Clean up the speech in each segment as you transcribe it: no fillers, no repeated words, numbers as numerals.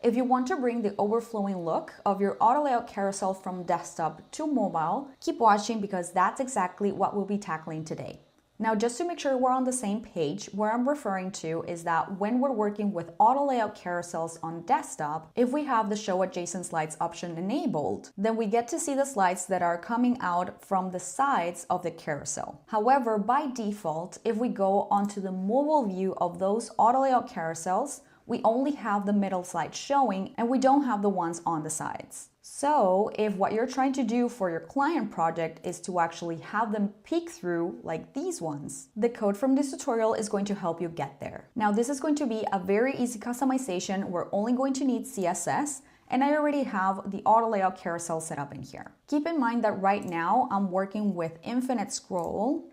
If you want to bring the overflowing look of your Auto Layout Carousel from desktop to mobile, keep watching because that's exactly what we'll be tackling today. Now, just to make sure we're on the same page, what I'm referring to is that when we're working with Auto Layout Carousels on desktop, if we have the Show Adjacent Slides option enabled, then we get to see the slides that are coming out from the sides of the carousel. However, by default, if we go onto the mobile view of those Auto Layout Carousels, we only have the middle slides showing and we don't have the ones on the sides. So if what you're trying to do for your client project is to actually have them peek through like these ones, the code from this tutorial is going to help you get there. Now, this is going to be a very easy customization. We're only going to need CSS, and I already have the Auto Layout Carousel set up in here. Keep in mind that right now I'm working with infinite scroll.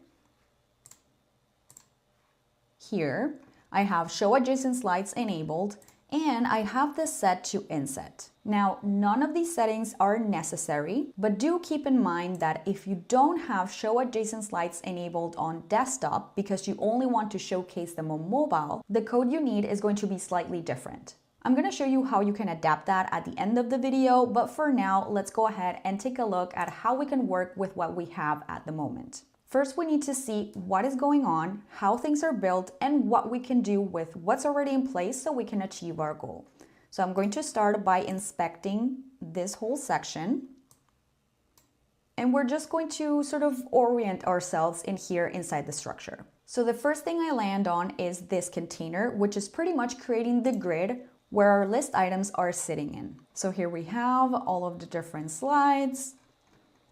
Here, I have Show Adjacent Slides enabled, and I have this set to inset. Now, none of these settings are necessary, but do keep in mind that if you don't have Show Adjacent Slides enabled on desktop because you only want to showcase them on mobile, the code you need is going to be slightly different. I'm going to show you how you can adapt that at the end of the video, but for now, let's go ahead and take a look at how we can work with what we have at the moment. First, we need to see what is going on, how things are built, and what we can do with what's already in place so we can achieve our goal. So I'm going to start by inspecting this whole section. And we're just going to sort of orient ourselves in here inside the structure. So the first thing I land on is this container, which is pretty much creating the grid where our list items are sitting in. So here we have all of the different slides.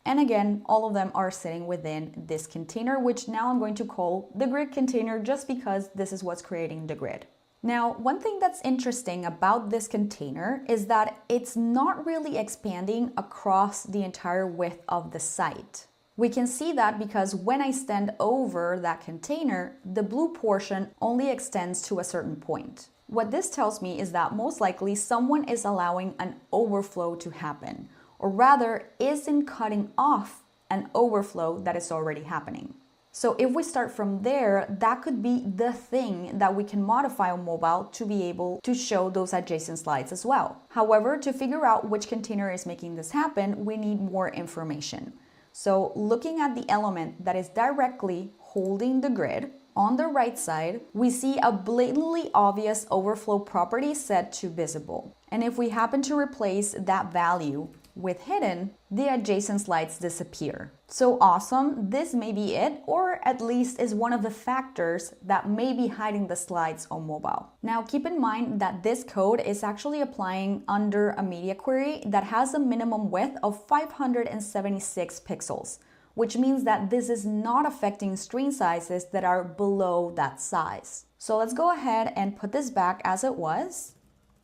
And again, all of them are sitting within this container, which now I'm going to call the grid container just because this is what's creating the grid. Now, one thing that's interesting about this container is that it's not really expanding across the entire width of the site. We can see that because when I stand over that container, the blue portion only extends to a certain point. What this tells me is that most likely someone is allowing an overflow to happen, or rather isn't cutting off an overflow that is already happening. So if we start from there, that could be the thing that we can modify on mobile to be able to show those adjacent slides as well. However, to figure out which container is making this happen, we need more information. So looking at the element that is directly holding the grid, on the right side, we see a blatantly obvious overflow property set to visible. And if we happen to replace that value with hidden, the adjacent slides disappear. So awesome, this may be it, or at least is one of the factors that may be hiding the slides on mobile. Now keep in mind that this code is actually applying under a media query that has a minimum width of 576 pixels, which means that this is not affecting screen sizes that are below that size. So let's go ahead and put this back as it was.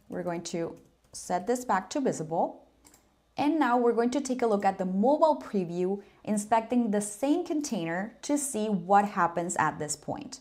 We're going to set this back to visible. And now we're going to take a look at the mobile preview, inspecting the same container to see what happens at this point.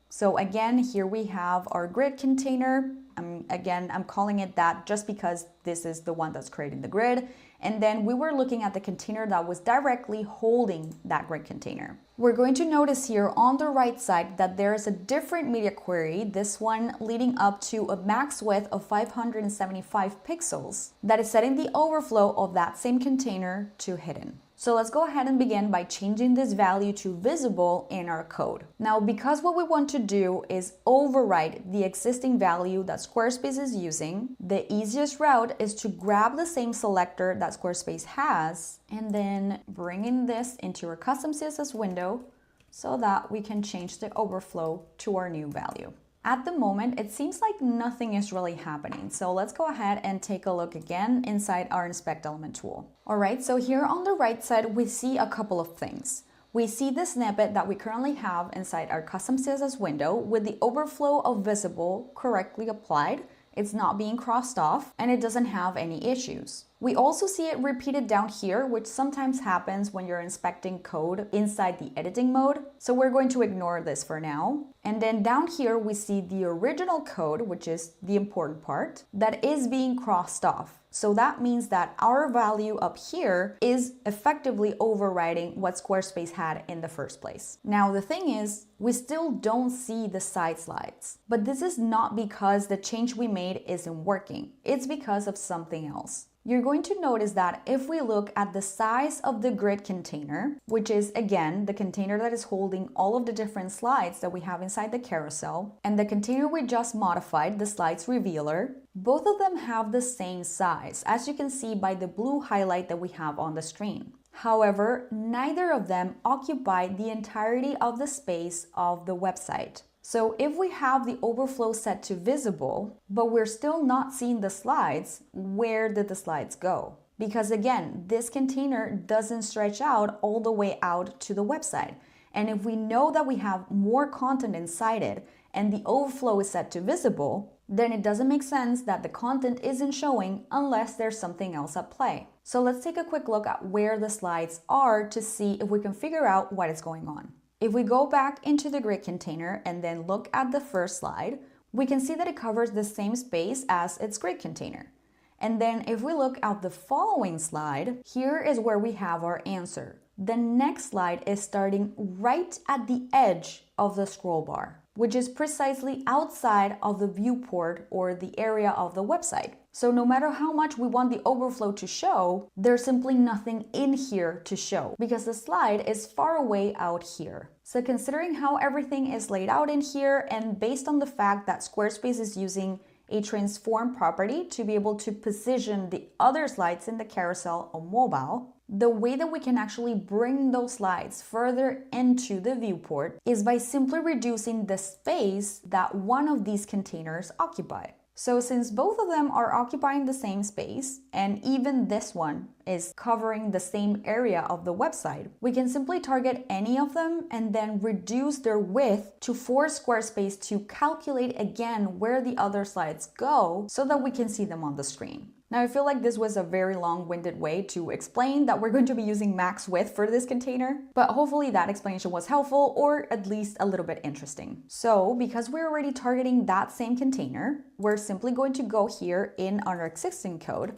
So again, here we have our grid container. I'm calling it that just because this is the one that's creating the grid. And then we were looking at the container that was directly holding that grid container. We're going to notice here on the right side that there is a different media query, this one leading up to a max width of 575 pixels, that is setting the overflow of that same container to hidden. So let's go ahead and begin by changing this value to visible in our code. Now, because what we want to do is overwrite the existing value that Squarespace is using, the easiest route is to grab the same selector that Squarespace has and then bring in this into our custom CSS window so that we can change the overflow to our new value. At the moment, it seems like nothing is really happening. So let's go ahead and take a look again inside our inspect element tool. All right, so here on the right side, we see a couple of things. We see the snippet that we currently have inside our custom CSS window with the overflow of visible correctly applied. It's not being crossed off and it doesn't have any issues. We also see it repeated down here, which sometimes happens when you're inspecting code inside the editing mode. So we're going to ignore this for now. And then down here, we see the original code, which is the important part, that is being crossed off. So that means that our value up here is effectively overriding what Squarespace had in the first place. Now, the thing is, we still don't see the side slides, but this is not because the change we made isn't working. It's because of something else. You're going to notice that if we look at the size of the grid container, which is again the container that is holding all of the different slides that we have inside the carousel, and the container we just modified, the slides revealer, both of them have the same size, as you can see by the blue highlight that we have on the screen. However, neither of them occupy the entirety of the space of the website. So if we have the overflow set to visible, but we're still not seeing the slides, where did the slides go? Because again, this container doesn't stretch out all the way out to the website. And if we know that we have more content inside it and the overflow is set to visible, then it doesn't make sense that the content isn't showing unless there's something else at play. So let's take a quick look at where the slides are to see if we can figure out what is going on. If we go back into the grid container and then look at the first slide, we can see that it covers the same space as its grid container. And then if we look at the following slide, here is where we have our answer. The next slide is starting right at the edge of the scroll bar, which is precisely outside of the viewport or the area of the website. So no matter how much we want the overflow to show, there's simply nothing in here to show because the slide is far away out here. So considering how everything is laid out in here and based on the fact that Squarespace is using a transform property to be able to position the other slides in the carousel on mobile, the way that we can actually bring those slides further into the viewport is by simply reducing the space that one of these containers occupy. So since both of them are occupying the same space, and even this one is covering the same area of the website, we can simply target any of them and then reduce their width to force Squarespace to calculate again where the other slides go so that we can see them on the screen. Now, I feel like this was a very long-winded way to explain that we're going to be using max width for this container, but hopefully that explanation was helpful or at least a little bit interesting. So because we're already targeting that same container, we're simply going to go here in our existing code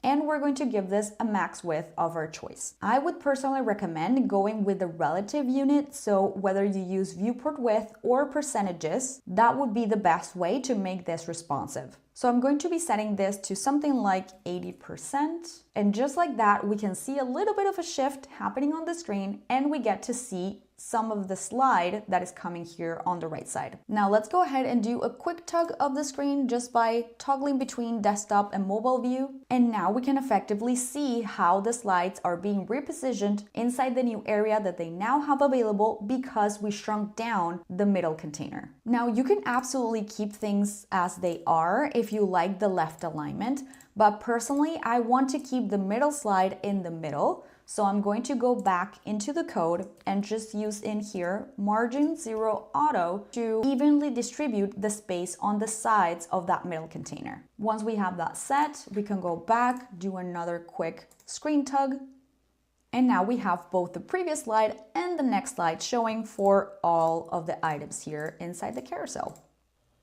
and we're going to give this a max width of our choice. I would personally recommend going with the relative unit, so whether you use viewport width or percentages, that would be the best way to make this responsive. So I'm going to be setting this to something like 80%. And just like that, we can see a little bit of a shift happening on the screen and we get to see some of the slide that is coming here on the right side. Now let's go ahead and do a quick tug of the screen just by toggling between desktop and mobile view. And now we can effectively see how the slides are being repositioned inside the new area that they now have available because we shrunk down the middle container. Now you can absolutely keep things as they are if you like the left alignment, but personally I want to keep the middle slide in the middle. So I'm going to go back into the code and just use in here margin 0 auto to evenly distribute the space on the sides of that middle container. Once we have that set, we can go back, do another quick screen tug, and now we have both the previous slide and the next slide showing for all of the items here inside the carousel.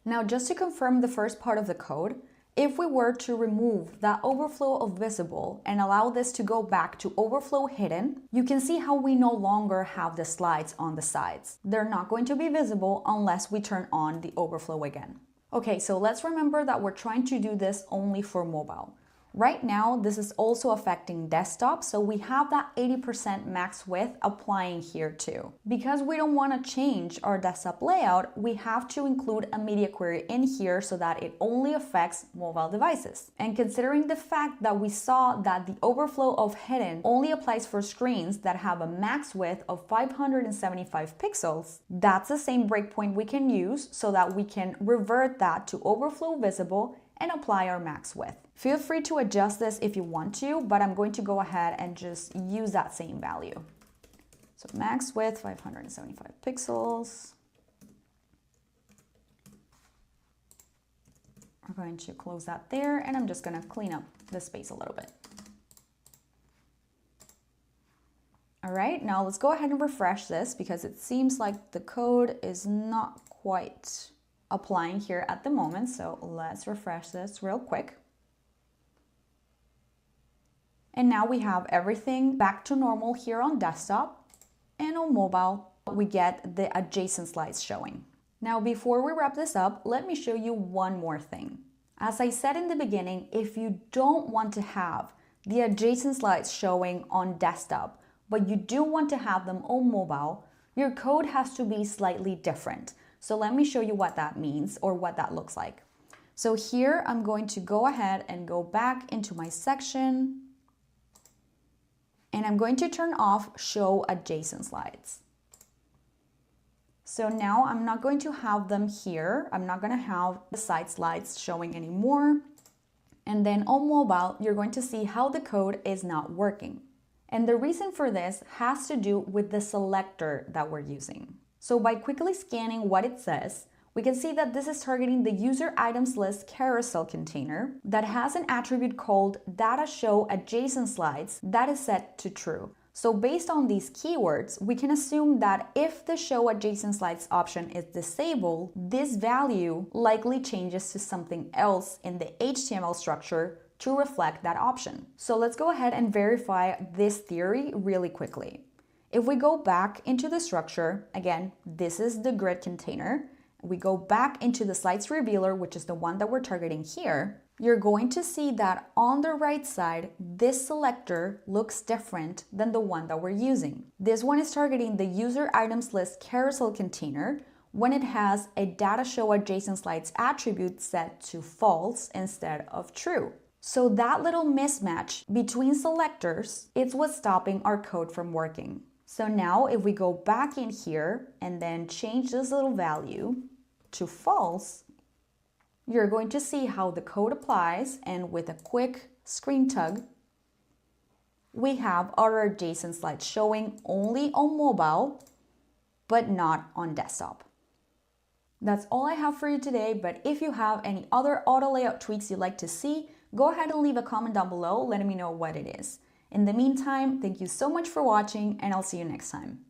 Now just to confirm the first part of the code, if we were to remove that overflow of visible and allow this to go back to overflow hidden, you can see how we no longer have the slides on the sides. They're not going to be visible unless we turn on the overflow again. Okay, so let's remember that we're trying to do this only for mobile. Right now, this is also affecting desktop, so we have that 80% max width applying here too. Because we don't want to change our desktop layout, we have to include a media query in here so that it only affects mobile devices. And considering the fact that we saw that the overflow of hidden only applies for screens that have a max width of 575 pixels, that's the same breakpoint we can use so that we can revert that to overflow visible and apply our max width. Feel free to adjust this if you want to, but I'm going to go ahead and just use that same value. So max width, 575 pixels. We're going to close that there, and I'm just going to clean up the space a little bit. All right, now let's go ahead and refresh this because it seems like the code is not quite applying here at the moment. So let's refresh this real quick. And now we have everything back to normal here on desktop, and on mobile, we get the adjacent slides showing. Now, before we wrap this up, let me show you one more thing. As I said in the beginning, if you don't want to have the adjacent slides showing on desktop, but you do want to have them on mobile, your code has to be slightly different. So let me show you what that means or what that looks like. So here I'm going to go ahead and go back into my section, and I'm going to turn off show adjacent slides. So now I'm not going to have them here. I'm not going to have the side slides showing anymore. And then on mobile, you're going to see how the code is not working. And the reason for this has to do with the selector that we're using. So by quickly scanning what it says, we can see that this is targeting the user items list carousel container that has an attribute called data show adjacent slides that is set to true. So based on these keywords, we can assume that if the show adjacent slides option is disabled, this value likely changes to something else in the HTML structure to reflect that option. So let's go ahead and verify this theory really quickly. If we go back into the structure, again, this is the grid container. We go back into the slides revealer, which is the one that we're targeting here. You're going to see that on the right side, this selector looks different than the one that we're using. This one is targeting the user items list carousel container when it has a data show adjacent slides attribute set to false instead of true. So that little mismatch between selectors is what's stopping our code from working. So now if we go back in here and then change this little value to false, you're going to see how the code applies, and with a quick screen tug, we have our adjacent slides showing only on mobile, but not on desktop. That's all I have for you today, but if you have any other auto layout tweaks you'd like to see, go ahead and leave a comment down below letting me know what it is. In the meantime, thank you so much for watching, and I'll see you next time.